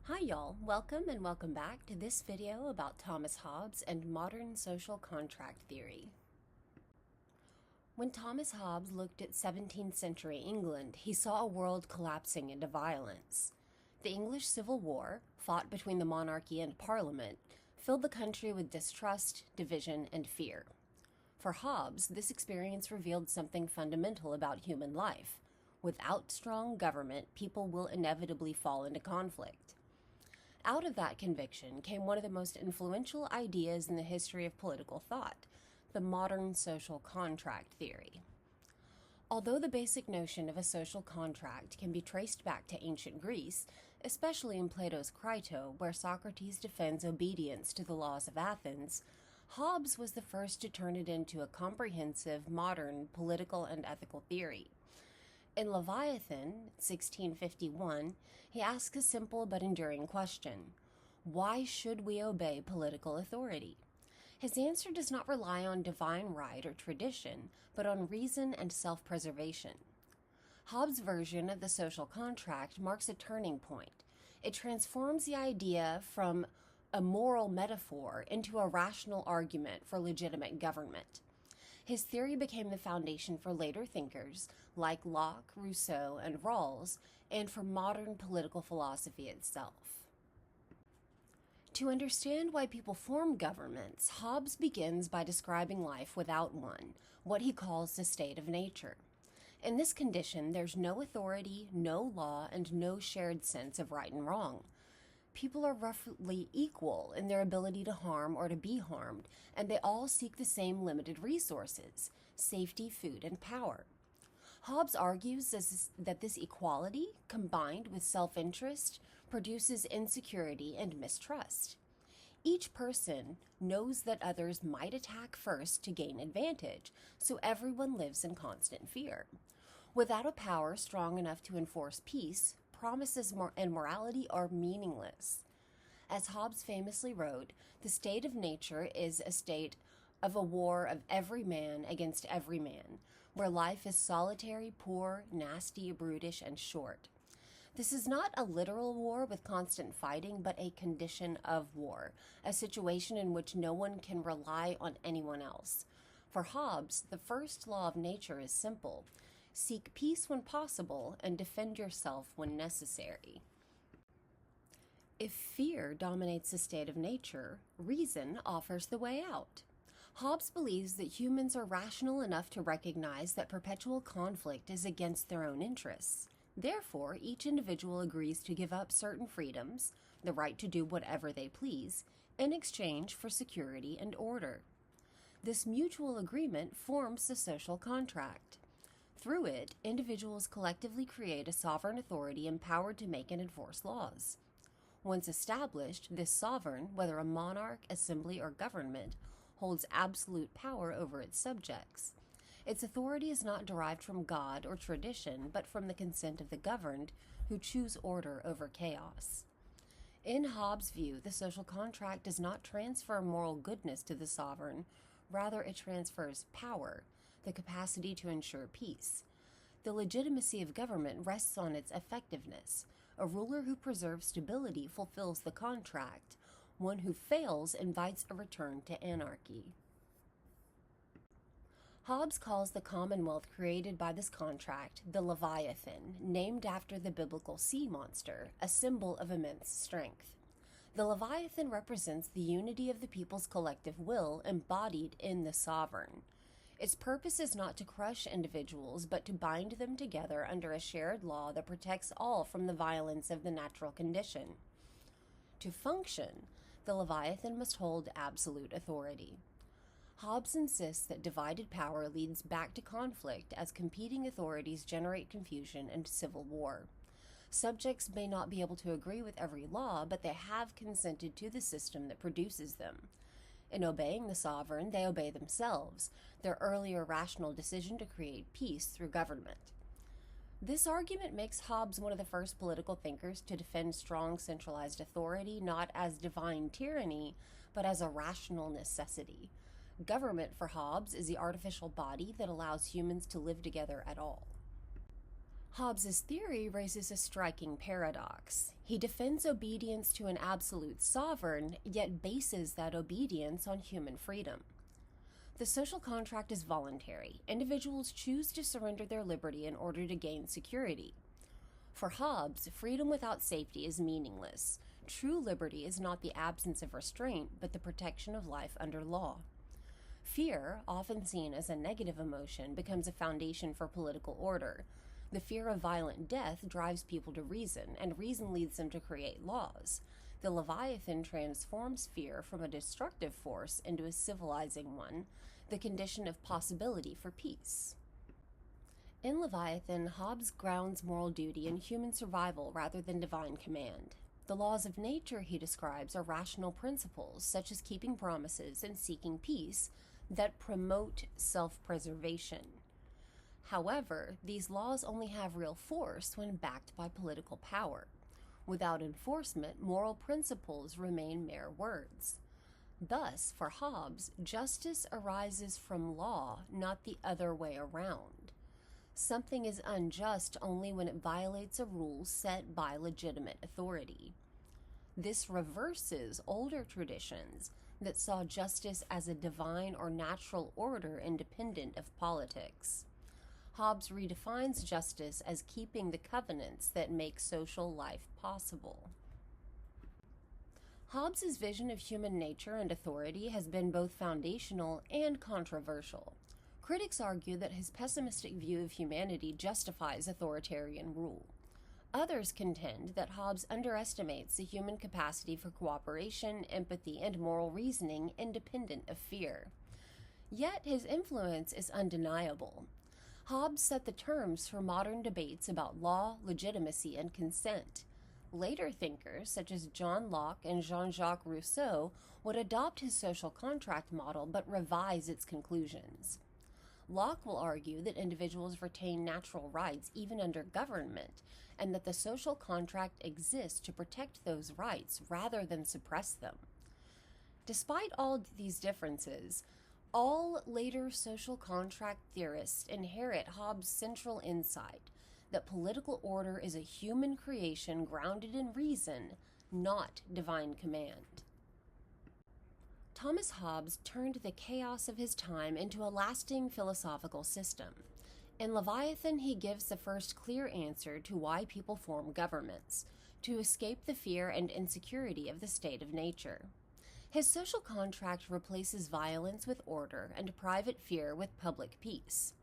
Hi y'all, welcome and welcome back to this video about Thomas Hobbes and modern social contract theory. When Thomas Hobbes looked at 17th century England, he saw a world collapsing into violence. The English Civil War, fought between the monarchy and Parliament, filled the country with distrust, division, and fear. For Hobbes, this experience revealed something fundamental about human life. Without strong government, people will inevitably fall into conflict. Out of that conviction came one of the most influential ideas in the history of political thought, the modern social contract theory. Although the basic notion of a social contract can be traced back to ancient Greece, especially in Plato's Crito, where Socrates defends obedience to the laws of Athens, Hobbes was the first to turn it into a comprehensive, modern political and ethical theory. In Leviathan, 1651, he asks a simple but enduring question: why should we obey political authority? His answer does not rely on divine right or tradition, but on reason and self-preservation. Hobbes' version of the social contract marks a turning point. It transforms the idea from a moral metaphor into a rational argument for legitimate government. His theory became the foundation for later thinkers like Locke, Rousseau, and Rawls, and for modern political philosophy itself. To understand why people form governments, Hobbes begins by describing life without one, what he calls the state of nature. In this condition, there's no authority, no law, and no shared sense of right and wrong. People are roughly equal in their ability to harm or to be harmed, and they all seek the same limited resources: safety, food, and power. Hobbes argues that this equality, combined with self-interest, produces insecurity and mistrust. Each person knows that others might attack first to gain advantage, so everyone lives in constant fear. Without a power strong enough to enforce peace, promises and morality are meaningless. As Hobbes famously wrote, the state of nature is a state of a war of every man against every man, where life is solitary, poor, nasty, brutish, and short. This is not a literal war with constant fighting, but a condition of war, a situation in which no one can rely on anyone else. For Hobbes, the first law of nature is simple: seek peace when possible and defend yourself when necessary. If fear dominates the state of nature, reason offers the way out. Hobbes believes that humans are rational enough to recognize that perpetual conflict is against their own interests. Therefore, each individual agrees to give up certain freedoms, the right to do whatever they please, in exchange for security and order. This mutual agreement forms the social contract. Through it, individuals collectively create a sovereign authority empowered to make and enforce laws. Once established, this sovereign, whether a monarch, assembly, or government, holds absolute power over its subjects. Its authority is not derived from God or tradition, but from the consent of the governed, who choose order over chaos. In Hobbes' view, the social contract does not transfer moral goodness to the sovereign, rather it transfers power, the capacity to ensure peace. The legitimacy of government rests on its effectiveness. A ruler who preserves stability fulfills the contract. One who fails invites a return to anarchy. Hobbes calls the commonwealth created by this contract the Leviathan, named after the biblical sea monster, a symbol of immense strength. The Leviathan represents the unity of the people's collective will embodied in the sovereign. Its purpose is not to crush individuals, but to bind them together under a shared law that protects all from the violence of the natural condition. To function, the Leviathan must hold absolute authority. Hobbes insists that divided power leads back to conflict as competing authorities generate confusion and civil war. Subjects may not be able to agree with every law, but they have consented to the system that produces them. In obeying the sovereign, they obey themselves, their earlier rational decision to create peace through government. This argument makes Hobbes one of the first political thinkers to defend strong centralized authority not as divine tyranny, but as a rational necessity. Government for Hobbes is the artificial body that allows humans to live together at all. Hobbes's theory raises a striking paradox. He defends obedience to an absolute sovereign, yet bases that obedience on human freedom. The social contract is voluntary. Individuals choose to surrender their liberty in order to gain security. For Hobbes, freedom without safety is meaningless. True liberty is not the absence of restraint, but the protection of life under law. Fear, often seen as a negative emotion, becomes a foundation for political order. The fear of violent death drives people to reason, and reason leads them to create laws. The Leviathan transforms fear from a destructive force into a civilizing one, the condition of possibility for peace. In Leviathan, Hobbes grounds moral duty in human survival rather than divine command. The laws of nature, he describes, are rational principles, such as keeping promises and seeking peace, that promote self-preservation. However, these laws only have real force when backed by political power. Without enforcement, moral principles remain mere words. Thus, for Hobbes, justice arises from law, not the other way around. Something is unjust only when it violates a rule set by legitimate authority. This reverses older traditions that saw justice as a divine or natural order independent of politics. Hobbes redefines justice as keeping the covenants that make social life possible. Hobbes's vision of human nature and authority has been both foundational and controversial. Critics argue that his pessimistic view of humanity justifies authoritarian rule. Others contend that Hobbes underestimates the human capacity for cooperation, empathy, and moral reasoning independent of fear. Yet his influence is undeniable. Hobbes set the terms for modern debates about law, legitimacy, and consent. Later thinkers, such as John Locke and Jean-Jacques Rousseau, would adopt his social contract model but revise its conclusions. Locke will argue that individuals retain natural rights even under government, and that the social contract exists to protect those rights rather than suppress them. Despite all these differences, all later social contract theorists inherit Hobbes' central insight that political order is a human creation grounded in reason, not divine command. Thomas Hobbes turned the chaos of his time into a lasting philosophical system. In Leviathan, he gives the first clear answer to why people form governments, to escape the fear and insecurity of the state of nature. His social contract replaces violence with order and private fear with public peace.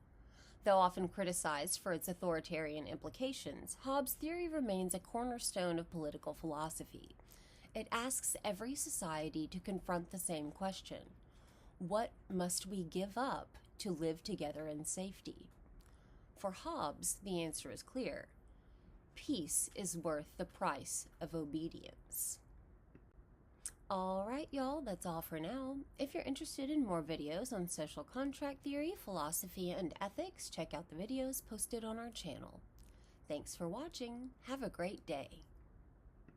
Though often criticized for its authoritarian implications, Hobbes' theory remains a cornerstone of political philosophy. It asks every society to confront the same question: what must we give up to live together in safety? For Hobbes, the answer is clear: peace is worth the price of obedience. Alright y'all, that's all for now. If you're interested in more videos on social contract theory, philosophy, and ethics, check out the videos posted on our channel. Thanks for watching. Have a great day.